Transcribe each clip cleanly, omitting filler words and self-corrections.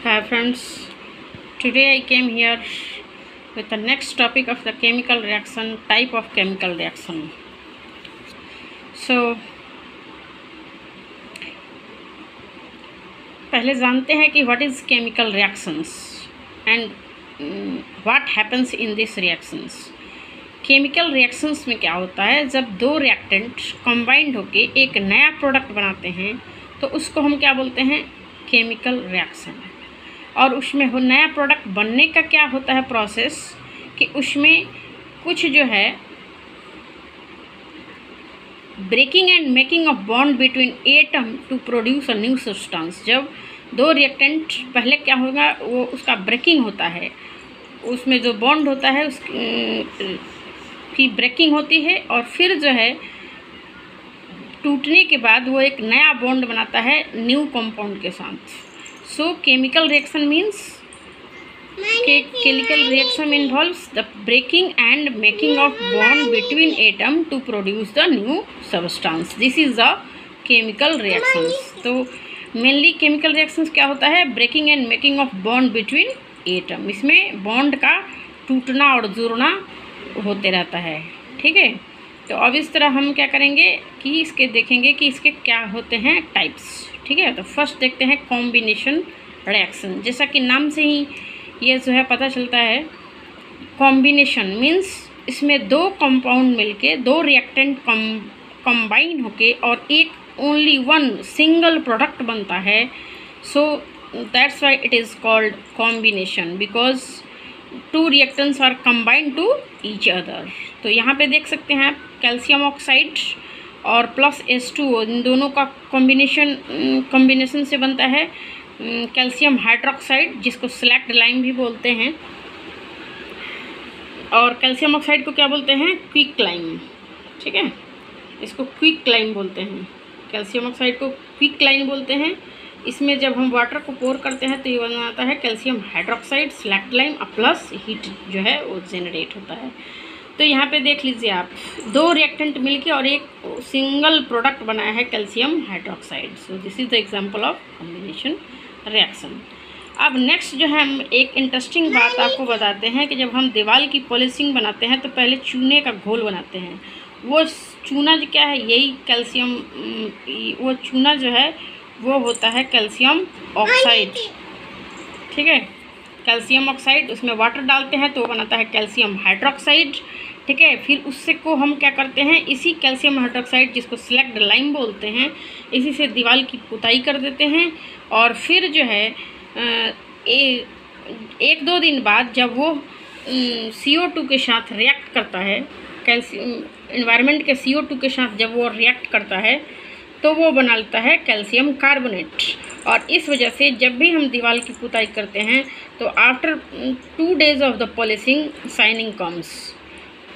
Hi friends, today I came here with the next topic of the chemical reaction, type of chemical reaction. So पहले जानते हैं कि what is chemical reactions and what happens in these reactions. Chemical reactions में क्या होता है, जब दो रिएक्टेंट कंबाइंड होके एक नया प्रोडक्ट बनाते हैं तो उसको हम क्या बोलते हैं, केमिकल रिएक्शन। और उसमें हो नया प्रोडक्ट बनने का क्या होता है प्रोसेस, कि उसमें कुछ जो है breaking and making of bond between atom to produce a new substance. जब दो रिएक्टेंट पहले क्या होगा, वो उसका ब्रेकिंग होता है, उसमें जो बॉन्ड होता है उसकी ब्रेकिंग होती है और फिर जो है टूटने के बाद वो एक नया बॉन्ड बनाता है न्यू कंपाउंड के साथ। So chemical reaction means chemical reaction involves the breaking and making of bond between atom to produce the new substance. This is the chemical reactions. तो mainly chemical reactions क्या होता है, breaking and making of bond between atom। इसमें bond का टूटना और जुड़ना होते रहता है, ठीक है। तो अब इस तरह हम क्या करेंगे कि इसके देखेंगे कि इसके क्या होते हैं टाइप्स, ठीक है। तो फर्स्ट देखते हैं कॉम्बिनेशन रिएक्शन। जैसा कि नाम से ही ये जो है पता चलता है, कॉम्बिनेशन मीन्स इसमें दो कंपाउंड मिलके, दो रिएक्टेंट कंबाइन होके और एक ओनली वन सिंगल प्रोडक्ट बनता है। So that's why it is called combination, because two reactants are combined to each other. तो यहाँ पे देख सकते हैं आप, कैल्शियम ऑक्साइड और प्लस H2O, इन दोनों का कॉम्बिनेशन से बनता है कैल्शियम हाइड्रोक्साइड, जिसको स्लैक्ड लाइम भी बोलते हैं। और कैल्शियम ऑक्साइड को क्या बोलते हैं, क्विक लाइम, ठीक है। इसको क्विक लाइम बोलते हैं, कैल्शियम ऑक्साइड को क्विक लाइम बोलते हैं। इसमें जब हम वाटर को पोर करते हैं तो ये बन जाता है calcium hydroxide slaked lime, plus heat जो है वो जनरेट होता है। तो यहाँ पे देख लीजिए आप, दो रिएक्टेंट मिलके और एक सिंगल प्रोडक्ट बनाया है calcium hydroxide. So this is the example of combination reaction. अब नेक्स्ट जो है हम एक इंटरेस्टिंग बात आपको बताते हैं कि जब हम दीवार की पॉलिशिंग बनाते हैं तो पहले चूने का घोल बनाते हैं। वो चूना जो क्या है, यही कैल्शियम, वो चूना जो है वो होता है कैल्शियम ऑक्साइड, ठीक है। कैल्शियम ऑक्साइड, उसमें वाटर डालते हैं तो वो बनाता है कैल्शियम हाइड्रोक्साइड, ठीक है। फिर उससे को हम क्या करते हैं, इसी कैल्शियम हाइड्रोक्साइड जिसको स्लैक्ड लाइम बोलते हैं, इसी से दीवार की पुताई कर देते हैं। और फिर जो है एक दो दिन बाद जब वो CO2 के साथ रिएक्ट करता है, कैल्शियम एनवायरनमेंट के CO2 के साथ जब वो रिएक्ट करता है तो वो बना लेता है कैल्शियम कार्बोनेट। और इस वजह से जब भी हम दीवार की पुताई करते हैं तो after 2 days of the polishing shining comes.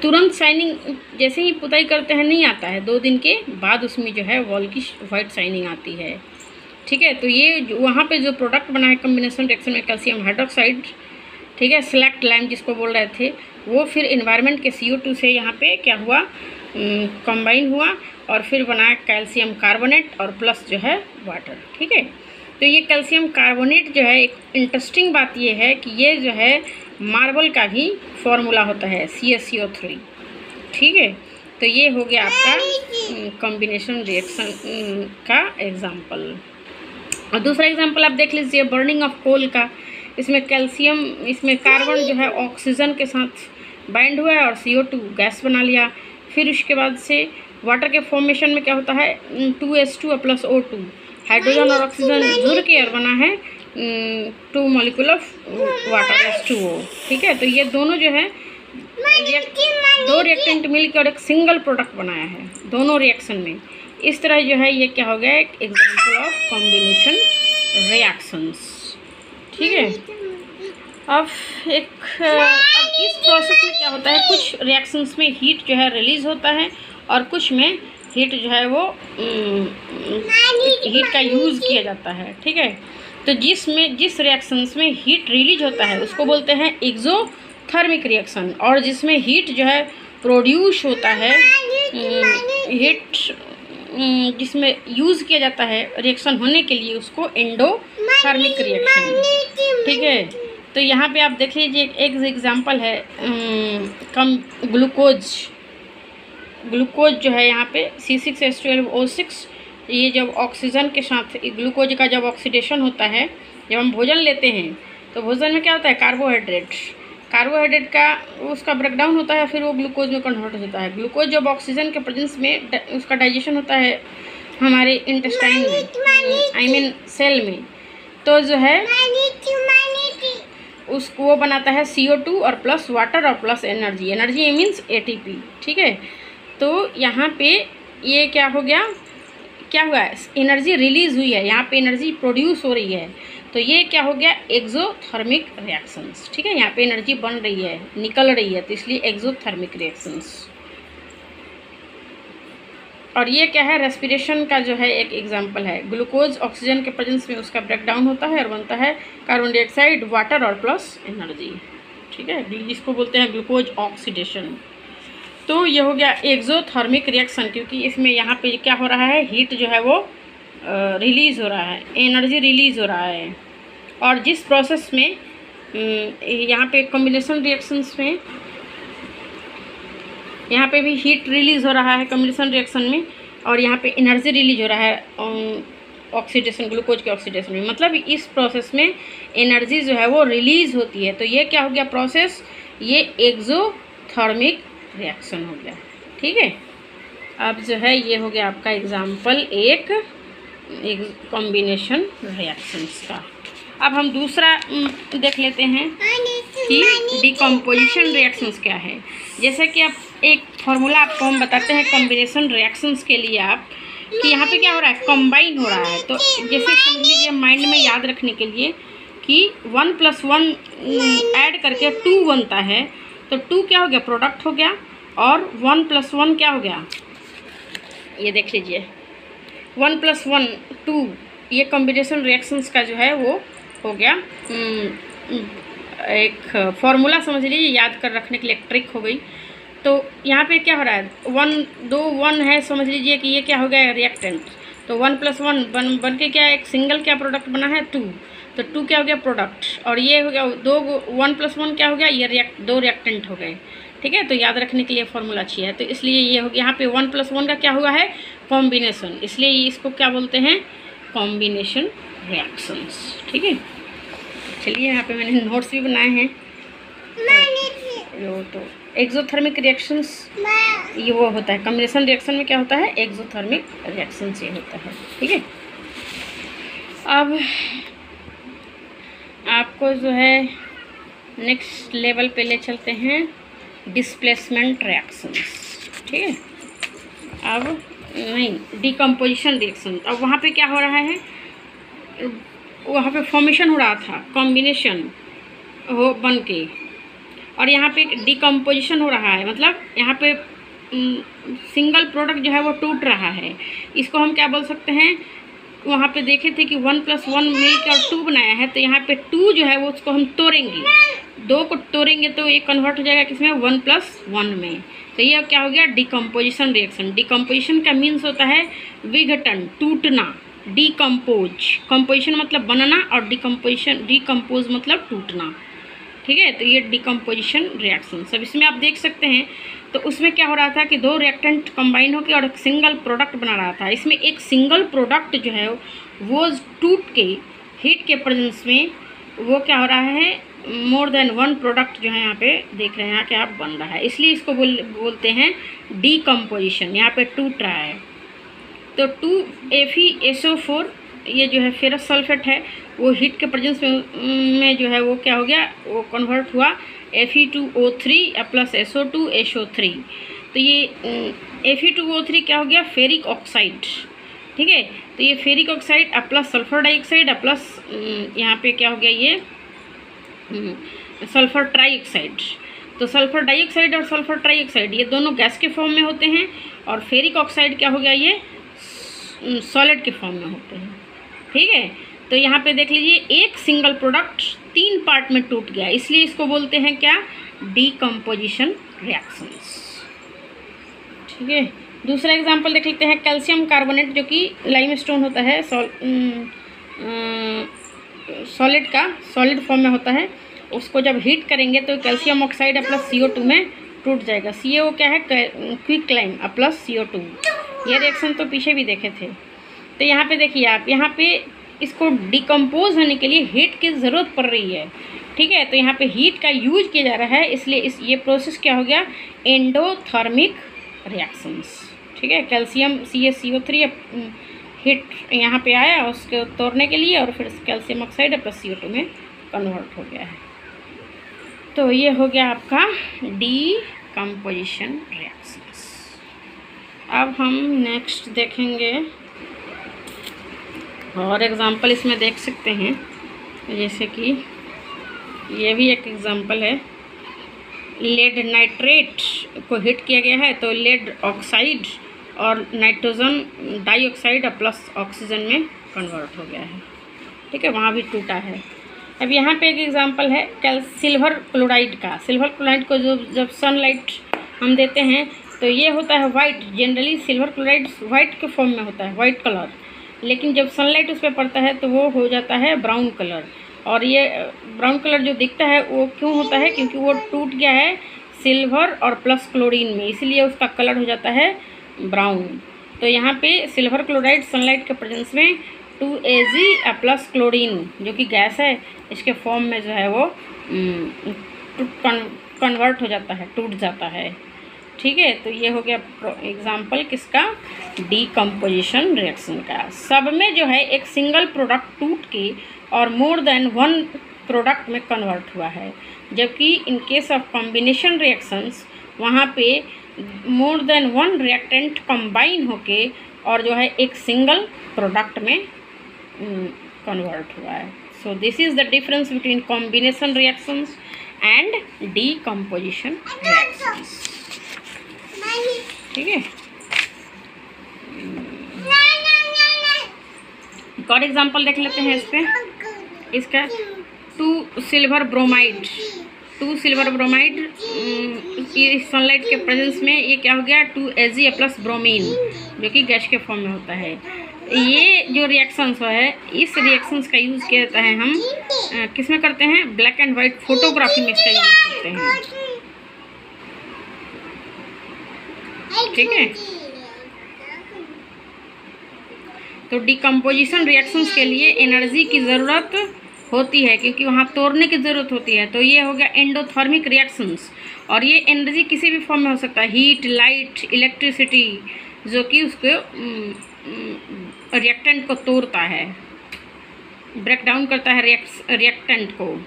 तुरंत शाइनिंग जैसे ही पुताई करते हैं नहीं आता है, 2 दिन के बाद उसमें जो है वॉल की वाइट शाइनिंग आती है, ठीक है। तो ये वहाँ पे जो प्रोडक्ट बना है कॉम्बिनेशन रिएक्शन में कैल्शियम हाइड्रोक्साइड, ठीक है, स्लैक्ड लाइम जिसको बोल रहे थे, वो फिर एनवायरनमेंट के CO2 से यहाँ पे क्या हुआ, कंबाइन हुआ और फिर बनाया कैल्शियम कार्बोनेट और प्लस जो है वाटर, ठीक है। तो ये कैल्शियम कार्बोनेट जो है, एक इंटरेस्टिंग बात ये है कि ये जो है मार्बल का भी फॉर्मूला होता है CaCO3, ठीक है। तो ये हो गया आपका कॉम्बिनेशन रिएक्शन का एग्जाम्पल। और दूसरा एग्जाम्पल आप देख लीजिए, बर्निंग ऑफ कोल का। इसमें कैल्शियम, इसमें कार्बन जो है ऑक्सीजन के साथ बाइंड हुआ है और CO2 गैस बना लिया। फिर उसके बाद से वाटर के फॉर्मेशन में क्या होता है, 2H2 प्लस O2, हाइड्रोजन और ऑक्सीजन जुड़ के और बना है 2 मॉलिक्यूल ऑफ वाटर H2O, ठीक है। तो ये दोनों जो है दो रिएक्टेंट मिलकर और एक सिंगल प्रोडक्ट बनाया है दोनों रिएक्शन में। इस तरह जो है ये क्या हो गया, एक एग्जाम्पल ऑफ कॉम्बिनेशन रिएक्शंस, ठीक है। अब इस प्रोसेस में क्या होता है, कुछ रिएक्शंस में हीट जो है रिलीज होता है और कुछ में हीट जो है वो हीट का यूज़ किया जाता है, ठीक है। तो जिस रिएक्शंस में हीट रिलीज होता है उसको बोलते हैं एक्सोथर्मिक रिएक्शन, और जिसमें हीट जो है प्रोड्यूस होता है, हीट जिसमें यूज़ किया जाता है रिएक्शन होने के लिए, उसको एंडोथर्मिक रिएक्शन ठीक है। तो यहाँ पे आप देख लीजिए एक एग्जांपल है, कम ग्लूकोज जो है यहाँ पे C6H12O6, ये जब ऑक्सीजन के साथ ग्लूकोज का जब ऑक्सीडेशन होता है, जब हम भोजन लेते हैं तो भोजन में क्या होता है, कार्बोहाइड्रेट का उसका ब्रेकडाउन होता है, फिर वो ग्लूकोज में कन्वर्ट होता है। ग्लूकोज जब ऑक्सीजन के प्रेजेंस में उसका डाइजेशन होता है हमारे इंटेस्टाइन में, आई मीन सेल में, तो जो है उसको वो बनाता है CO2 और प्लस वाटर और प्लस एनर्जी मीन्स ATP। ठीक है, तो यहाँ पे ये क्या हो गया, क्या हुआ है, एनर्जी रिलीज हुई है, यहाँ पे एनर्जी प्रोड्यूस हो रही है, तो ये क्या हो गया, एक्सोथर्मिक रिएक्शंस। ठीक है, यहाँ पे एनर्जी बन रही है, निकल रही है, तो इसलिए एक्सोथर्मिक रिएक्शंस। और ये क्या है, रेस्पिरेशन का जो है एक एग्जांपल है। ग्लूकोज ऑक्सीजन के प्रेजेंस में उसका ब्रेकडाउन होता है और बनता है कार्बन डाइऑक्साइड, वाटर और प्लस एनर्जी। ठीक है, इसको बोलते हैं ग्लूकोज ऑक्सीडेशन। तो ये हो गया एक्सोथर्मिक रिएक्शन, क्योंकि इसमें यहाँ पे क्या हो रहा है, हीट जो है वो रिलीज हो रहा है, एनर्जी रिलीज हो रहा है। और जिस प्रोसेस में यहाँ पे कॉम्बिनेशन रिएक्शंस में यहाँ पे भी हीट रिलीज हो रहा है कॉम्बिनेशन रिएक्शन में, और यहाँ पे एनर्जी रिलीज हो रहा है ऑक्सीडेशन, ग्लूकोज के ऑक्सीडेशन में। मतलब इस प्रोसेस में एनर्जी जो है वो रिलीज होती है। तो ये क्या हो गया प्रोसेस, ये एक्सोथर्मिक रिएक्शन हो गया। ठीक है, अब जो है ये हो गया आपका एग्जाम्पल एक कॉम्बिनेशन रिएक्शंस का। अब हम दूसरा देख लेते हैं कि डिकम्पोजिशन रिएक्शंस क्या है। जैसे कि आप एक फार्मूला आपको हम बताते हैं कॉम्बिनेशन रिएक्शंस के लिए, आप कि यहाँ पे क्या हो रहा है, कंबाइन हो रहा है। तो जैसे समझ लीजिए माइंड में याद रखने के लिए कि 1 + 1 ऐड करके 2 बनता है, तो 2 क्या हो गया, प्रोडक्ट हो गया, और 1 + 1 क्या हो गया, ये देख लीजिए 1 + 1 2, ये कॉम्बिनेशन रिएक्शंस का जो है वो हो गया। एक फार्मूला समझ लीजिए, याद कर रखने के लिए एक ट्रिक हो गई। तो यहाँ पे क्या हो रहा है, 1 है, समझ लीजिए कि ये क्या हो गया, रिएक्टेंट। तो 1 + 1 बन के क्या एक सिंगल क्या प्रोडक्ट बना है, 2, तो 2 क्या हो गया, प्रोडक्ट। और ये हो गया 1 + 1 क्या हो गया, ये 2 रिएक्टेंट हो गए। ठीक है, तो याद रखने के लिए फार्मूला अच्छी है। तो इसलिए ये हो गया, यहाँ पे 1 + 1 का क्या हुआ है, कॉम्बिनेशन, इसलिए इसको क्या बोलते हैं, कॉम्बिनेशन रिएक्शंस। ठीक है, चलिए यहाँ पे मैंने नोट्स भी बनाए हैं। तो एक्सोथर्मिक रिएक्शंस ये वो होता है, कॉम्बिनेशन रिएक्शन में क्या होता है, एक्सोथर्मिक रिएक्शंस ये होता है। ठीक है, अब आपको जो है नेक्स्ट लेवल पे ले चलते हैं, डिस्प्लेसमेंट रिएक्शंस। ठीक है, अब नहीं, डिकम्पोजिशन रिएक्शन। अब वहाँ पे क्या हो रहा है, वहाँ पे फॉर्मेशन हो रहा था, कॉम्बिनेशन हो बन के, और यहाँ पे डिकम्पोजिशन हो रहा है, मतलब यहाँ पे सिंगल प्रोडक्ट जो है वो टूट रहा है। इसको हम क्या बोल सकते हैं, वहाँ पे देखे थे कि 1 + 1 मिलकर 2 बनाया है, तो यहाँ पे 2 जो है वो उसको हम तोड़ेंगे, 2 को तोड़ेंगे तो ये कन्वर्ट हो जाएगा किसमें, 1 + 1 में। तो ये क्या हो गया, डिकम्पोजिशन रिएक्शन। डिकम्पोजिशन का मीन्स होता है विघटन, टूटना, कंपोजिशन मतलब बनना, और डिकम्पोज मतलब टूटना। ठीक है, तो ये डिकम्पोजिशन रिएक्शन सब इसमें आप देख सकते हैं। तो उसमें क्या हो रहा था कि 2 रिएक्टेंट कंबाइन होकर और एक सिंगल प्रोडक्ट बना रहा था। इसमें एक सिंगल प्रोडक्ट जो है वो टूट के हीट के प्रेजेंस में वो क्या हो रहा है, मोर देन 1 प्रोडक्ट जो है यहाँ पे देख रहे हैं कि आप बन रहा है, इसलिए इसको बोलते हैं डिकम्पोजिशन। यहाँ पे टूट रहा है। तो 2FeSO4 ये जो है फेरस सल्फेट है, वो हीट के प्रेजेंस में जो है वो क्या हो गया, वो कन्वर्ट हुआ Fe2O3 प्लस SO2HO3। तो ये Fe2O3 क्या हो गया, फेरिक ऑक्साइड। ठीक है, तो ये ferric oxide plus sulphur dioxide plus यहाँ पे क्या हो गया, ये सल्फर ट्राइऑक्साइड। तो सल्फर डाइऑक्साइड और सल्फर ट्राइऑक्साइड ये दोनों गैस के फॉर्म में होते हैं, और फेरिक ऑक्साइड क्या हो गया, ये सॉलिड के फॉर्म में होते हैं। ठीक है, तो यहाँ पे देख लीजिए एक सिंगल प्रोडक्ट 3 पार्ट में टूट गया, इसलिए इसको बोलते हैं क्या, डिकम्पोजिशन रिएक्शंस। ठीक है, दूसरा एग्जांपल देख लेते हैं, कैल्शियम कार्बोनेट जो कि लाइमस्टोन होता है, सॉलिड का सॉलिड फॉर्म में होता है, उसको जब हीट करेंगे तो कैल्शियम ऑक्साइड प्लस CO2 में टूट जाएगा। CaO क्या है, क्विक लाइम प्लस CO2। ये रिएक्शन तो पीछे भी देखे थे। तो यहाँ पे देखिए आप, यहाँ पे इसको डिकम्पोज होने के लिए हीट की ज़रूरत पड़ रही है, ठीक है। तो यहाँ पे हीट का यूज किया जा रहा है, इसलिए ये प्रोसेस क्या हो गया, एंडोथर्मिक रिएक्शंस, ठीक है। कैल्शियम CaCO3 हीट यहाँ पे आया उसको तोड़ने के लिए, और फिर कैल्शियम ऑक्साइड प्लस CO2 में कन्वर्ट हो गया है। तो ये हो गया आपका डीकम्पोजिशन रिएक्शंस। अब हम नेक्स्ट देखेंगे और एग्जांपल इसमें देख सकते हैं, जैसे कि ये भी एक एग्जांपल है। लेड नाइट्रेट को हीट किया गया है तो लेड ऑक्साइड और नाइट्रोजन डाइऑक्साइड प्लस ऑक्सीजन में कन्वर्ट हो गया है, ठीक है, वहाँ भी टूटा है। अब यहाँ पे एक एग्जांपल है सिल्वर क्लोराइड का। सिल्वर क्लोराइड को जब सनलाइट हम देते हैं तो ये होता है white. Generally silver chloride white के फॉर्म में होता है, वाइट कलर, लेकिन जब सनलाइट उस पर पड़ता है तो वो हो जाता है ब्राउन कलर। और ये ब्राउन कलर जो दिखता है वो क्यों होता है, क्योंकि वो टूट गया है सिल्वर और प्लस क्लोरीन में, इसलिए उसका कलर हो जाता है ब्राउन। तो यहाँ पे सिल्वर क्लोराइड सनलाइट के प्रेजेंस में 2Ag प्लस क्लोरीन जो कि गैस है, इसके फॉर्म में जो है वो कन्वर्ट हो जाता है, टूट जाता है, ठीक है। तो ये हो गया एग्जाम्पल किसका, डीकम्पोजिशन रिएक्शन का। सब में जो है एक सिंगल प्रोडक्ट टूट के और मोर देन वन प्रोडक्ट में कन्वर्ट हुआ है, जबकि in case of combination reactions वहाँ पे more than one reactant combine होके और जो है एक सिंगल प्रोडक्ट में कन्वर्ट हुआ है। So this is the difference between combination reactions and decomposition reactions, ठीक है। एक और एग्जाम्पल देख लेते हैं इस पे, इसका 2 सिल्वर ब्रोमाइड सनलाइट के प्रेजेंस में ये क्या हो गया, 2Ag प्लस ब्रोमीन जो कि गैस के फॉर्म में होता है। ये जो रिएक्शंस है, इस रिएक्शंस का यूज़ किया जाता है हम किस में करते हैं, ब्लैक एंड वाइट फोटोग्राफी में इसका यूज़ करते हैं, ठीक है। तो डिकम्पोजिशन रिएक्शंस के लिए एनर्जी की ज़रूरत होती है, क्योंकि वहाँ तोड़ने की ज़रूरत होती है। तो ये हो गया एंडोथर्मिक रिएक्शंस, और ये एनर्जी किसी भी फॉर्म में हो सकता है, हीट, लाइट, इलेक्ट्रिसिटी, जो कि उसको रिएक्टेंट को तोड़ता है, ब्रेक डाउन करता है रिएक्टेंट को।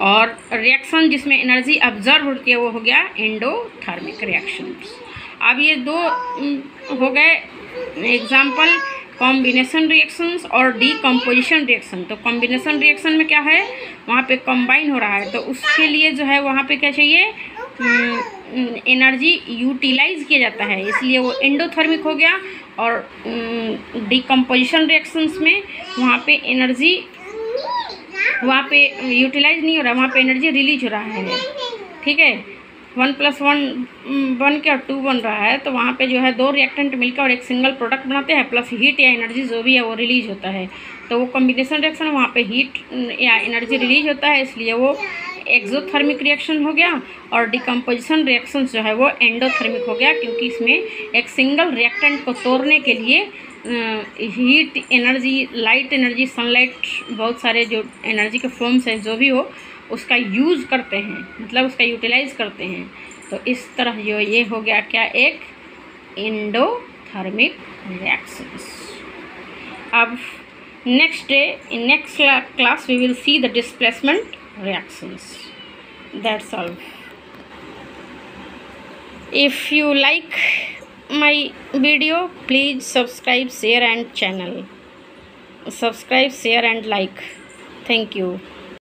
और रिएक्शन जिसमें एनर्जी ऑब्जर्व होती है वो हो गया एंडोथर्मिक रिएक्शंस। अब ये दो हो गए एग्जाम्पल, कॉम्बिनेशन रिएक्शंस और डीकम्पोजिशन रिएक्शन। तो कॉम्बिनेशन रिएक्शन में क्या है, वहाँ पे कंबाइन हो रहा है, तो उसके लिए जो है वहाँ पे क्या चाहिए, एनर्जी यूटिलाइज किया जाता है, इसलिए वो एंडोथर्मिक हो गया। और डीकम्पोजिशन रिएक्शंस में वहाँ पे एनर्जी वहाँ पे यूटिलाइज नहीं हो रहा है, वहाँ पे एनर्जी रिलीज हो रहा है, ठीक है। 1 + 1 बन के और 2 बन रहा है, तो वहाँ पे जो है 2 रिएक्टेंट मिलकर और एक सिंगल प्रोडक्ट बनाते हैं, प्लस हीट या एनर्जी जो भी है वो रिलीज होता है। तो वो कॉम्बिनेशन रिएक्शन, वहाँ पे हीट या एनर्जी रिलीज होता है, इसलिए वो एक्सोथर्मिक रिएक्शन हो गया। और डिकम्पोजिशन रिएक्शन जो है वो एंडोथर्मिक हो गया, क्योंकि इसमें एक सिंगल रिएक्टेंट को तोड़ने के लिए heat energy, light energy, sunlight, बहुत सारे जो एनर्जी के फॉर्म्स हैं जो भी हो उसका यूज़ करते हैं, मतलब उसका यूटिलाइज करते हैं। तो इस तरह जो ये हो गया क्या, एक एंडोथर्मिक रिएक्शंस। अब in next class we will see the displacement reactions. That's all. If you like my video, please subscribe, share and channel. Subscribe, share and like. Thank you.